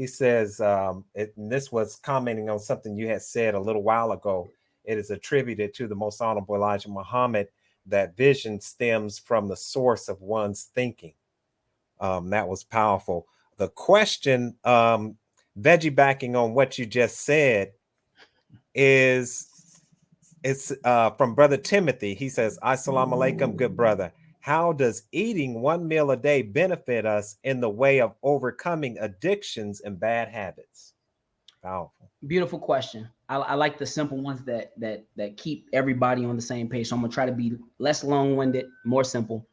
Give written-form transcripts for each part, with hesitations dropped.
He says, and this was commenting on something you had said a little while ago. It is attributed to the most honorable Elijah Muhammad that vision stems from the source of one's thinking. That was powerful. The question, Veggie, backing on what you just said, is it's from Brother Timothy. He says, Assalamu alaikum, good brother. How does eating one meal a day benefit us in the way of overcoming addictions and bad habits? Powerful. Beautiful question. I like the simple ones that keep everybody on the same page. So I'm gonna try to be less long-winded, more simple.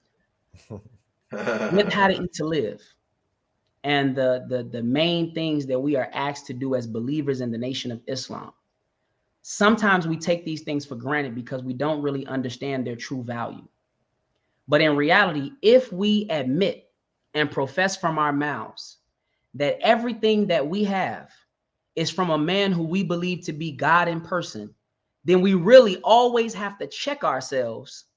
With how to eat to live, and the main things that we are asked to do as believers in the Nation of Islam. Sometimes we take these things for granted because we don't really understand their true value. But in reality, if we admit and profess from our mouths that everything that we have is from a man who we believe to be God in person, then we really always have to check ourselves.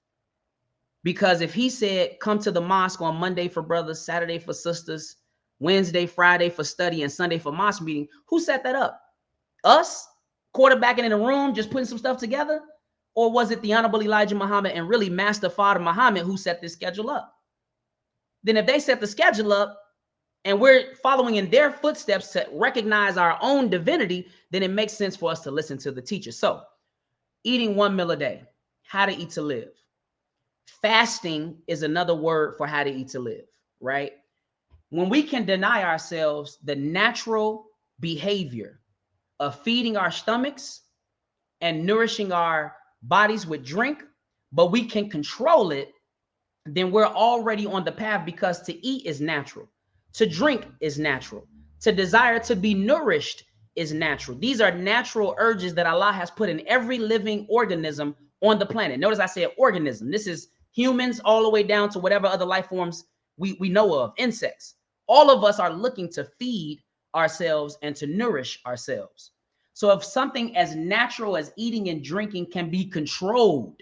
Because if he said, come to the mosque on Monday for brothers, Saturday for sisters, Wednesday, Friday for study, and Sunday for mosque meeting, who set that up? Us? Quarterbacking in the room, just putting some stuff together? Or was it the Honorable Elijah Muhammad and really Master Father Muhammad who set this schedule up? Then if they set the schedule up and we're following in their footsteps to recognize our own divinity, then it makes sense for us to listen to the teacher. So, eating one meal a day, how to eat to live. Fasting is another word for how to eat to live, right? When we can deny ourselves the natural behavior of feeding our stomachs and nourishing our bodies with drink, but we can control it, then we're already on the path, because to eat is natural. To drink is natural. To desire to be nourished is natural. These are natural urges that Allah has put in every living organism on the planet. Notice I said organism. This is humans all the way down to whatever other life forms we know of, insects. All of us are looking to feed ourselves and to nourish ourselves. So if something as natural as eating and drinking can be controlled,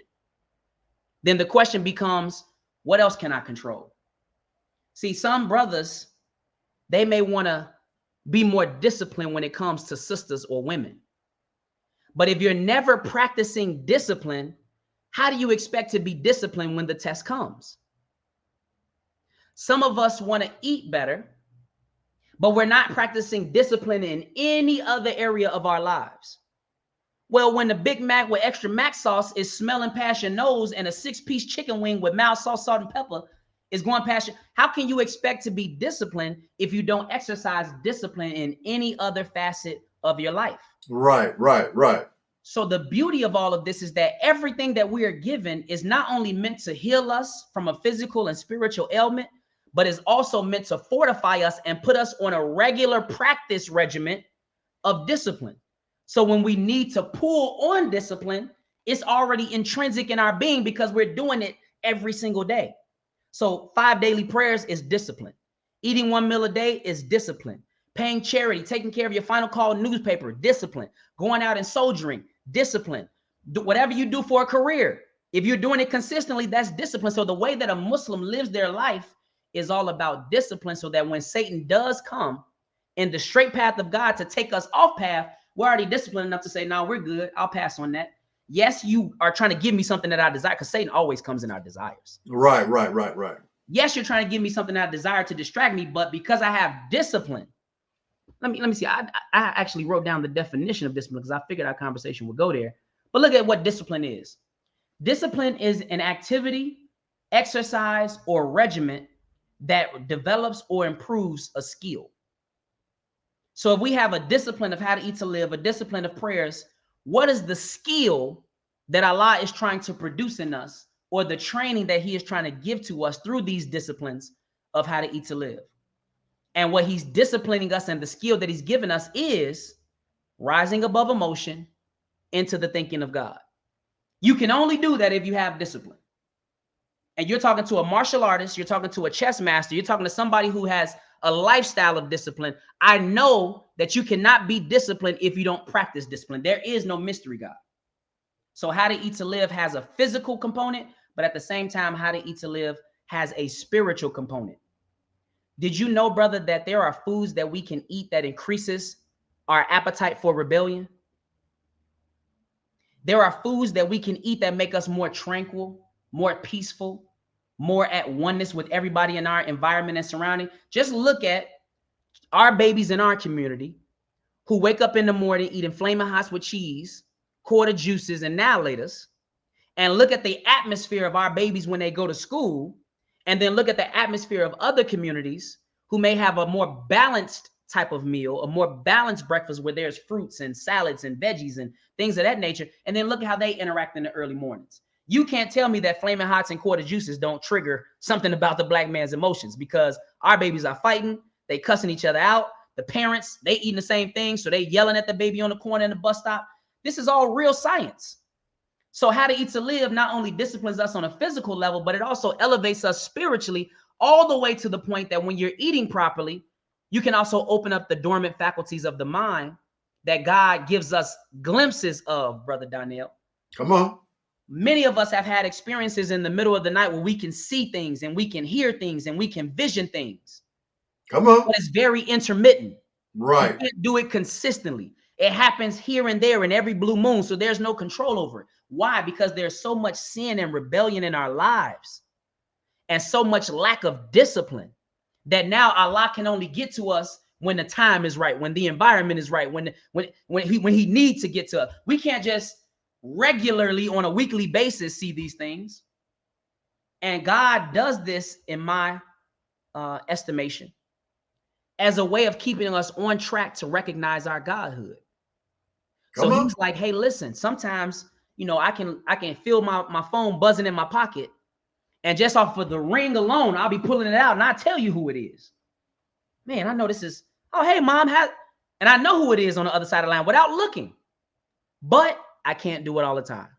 then the question becomes, what else can I control? See, some brothers, they may want to be more disciplined when it comes to sisters or women. But if you're never practicing discipline, how do you expect to be disciplined when the test comes? Some of us want to eat better, but we're not practicing discipline in any other area of our lives. Well, when the Big Mac with extra mac sauce is smelling past your nose and a 6-piece chicken wing with mild salt, salt, and pepper is going past you, how can you expect to be disciplined if you don't exercise discipline in any other facet of your life? Right. So the beauty of all of this is that everything that we are given is not only meant to heal us from a physical and spiritual ailment, but is also meant to fortify us and put us on a regular practice regimen of discipline. So when we need to pull on discipline, it's already intrinsic in our being because we're doing it every single day. So 5 daily prayers is discipline. Eating one meal a day is discipline. Paying charity, taking care of your final call newspaper, discipline. Going out and soldiering, discipline. Whatever you do for a career, if you're doing it consistently, that's discipline. So the way that a Muslim lives their life is all about discipline, so that when Satan does come in the straight path of God to take us off path, we're already disciplined enough to say, no, we're good. I'll pass on that. Yes, you are trying to give me something that I desire, because Satan always comes in our desires. Right. Yes, you're trying to give me something that I desire to distract me, but because I have discipline, let me see. I actually wrote down the definition of discipline because I figured our conversation would go there. But look at what discipline is. Discipline is an activity, exercise, or regimen that develops or improves a skill. So if we have a discipline of how to eat to live, a discipline of prayers, what is the skill that Allah is trying to produce in us, or the training that he is trying to give to us through these disciplines of how to eat to live? And what he's disciplining us and the skill that he's given us is rising above emotion into the thinking of God. You can only do that if you have discipline. And you're talking to a martial artist, you're talking to a chess master, you're talking to somebody who has a lifestyle of discipline. I know that you cannot be disciplined if you don't practice discipline. There is no mystery God. So how to eat to live has a physical component, but at the same time, how to eat to live has a spiritual component. Did you know, brother, that there are foods that we can eat that increases our appetite for rebellion? There are foods that we can eat that make us more tranquil, more peaceful, more at oneness with everybody in our environment and surrounding. Just look at our babies in our community who wake up in the morning eating Flaming Hots with cheese, quarter juices, and annihilators, and look at the atmosphere of our babies when they go to school, and then look at the atmosphere of other communities who may have a more balanced type of meal, a more balanced breakfast where there's fruits and salads and veggies and things of that nature, and then look at how they interact in the early mornings. You can't tell me that Flaming Hots and quarter juices don't trigger something about the black man's emotions, because our babies are fighting, they cussing each other out, the parents, they eating the same thing, so they yelling at the baby on the corner in the bus stop. This is all real science. So How to Eat to Live not only disciplines us on a physical level, but it also elevates us spiritually all the way to the point that when you're eating properly, you can also open up the dormant faculties of the mind that God gives us glimpses of, Brother Donnell. Come on. Many of us have had experiences in the middle of the night where we can see things and we can hear things and we can vision things. Come on. But it's very intermittent. Right. You can't do it consistently. It happens here and there in every blue moon, so there's no control over it. Why? Because there's so much sin and rebellion in our lives and so much lack of discipline that now Allah can only get to us when the time is right, when the environment is right, when he needs to get to us. We can't just regularly on a weekly basis see these things. And God does this, in my estimation, as a way of keeping us on track to recognize our godhood. So he's like, hey, listen, sometimes, you know, I can feel my phone buzzing in my pocket, and just off of the ring alone, I'll be pulling it out and I'll tell you who it is. Man, I know this is, oh, hey, mom, and I know who it is on the other side of the line without looking, but I can't do it all the time.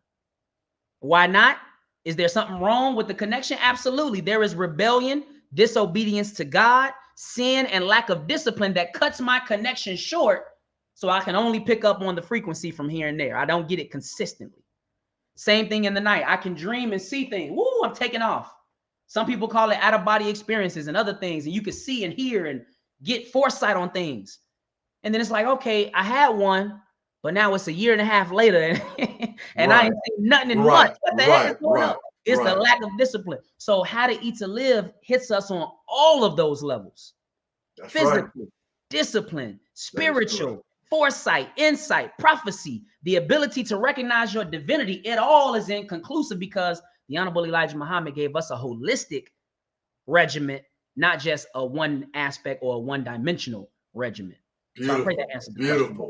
Why not? Is there something wrong with the connection? Absolutely. There is rebellion, disobedience to God, sin, and lack of discipline that cuts my connection short, so I can only pick up on the frequency from here and there. I don't get it consistently. Same thing in the night. I can dream and see things. Woo, I'm taking off. Some people call it out-of-body experiences and other things, and you can see and hear and get foresight on things. And then it's like, okay, I had one, but now it's a year and a half later, and I ain't seen nothing in months. What the heck is going on? It's the lack of discipline. So How to Eat to Live hits us on all of those levels. That's physically, discipline, spiritual, foresight, insight, prophecy, the ability to recognize your divinity. It all is inconclusive because the Honorable Elijah Muhammad gave us a holistic regimen, not just a one aspect or a one-dimensional regimen. So I pray that answers the question.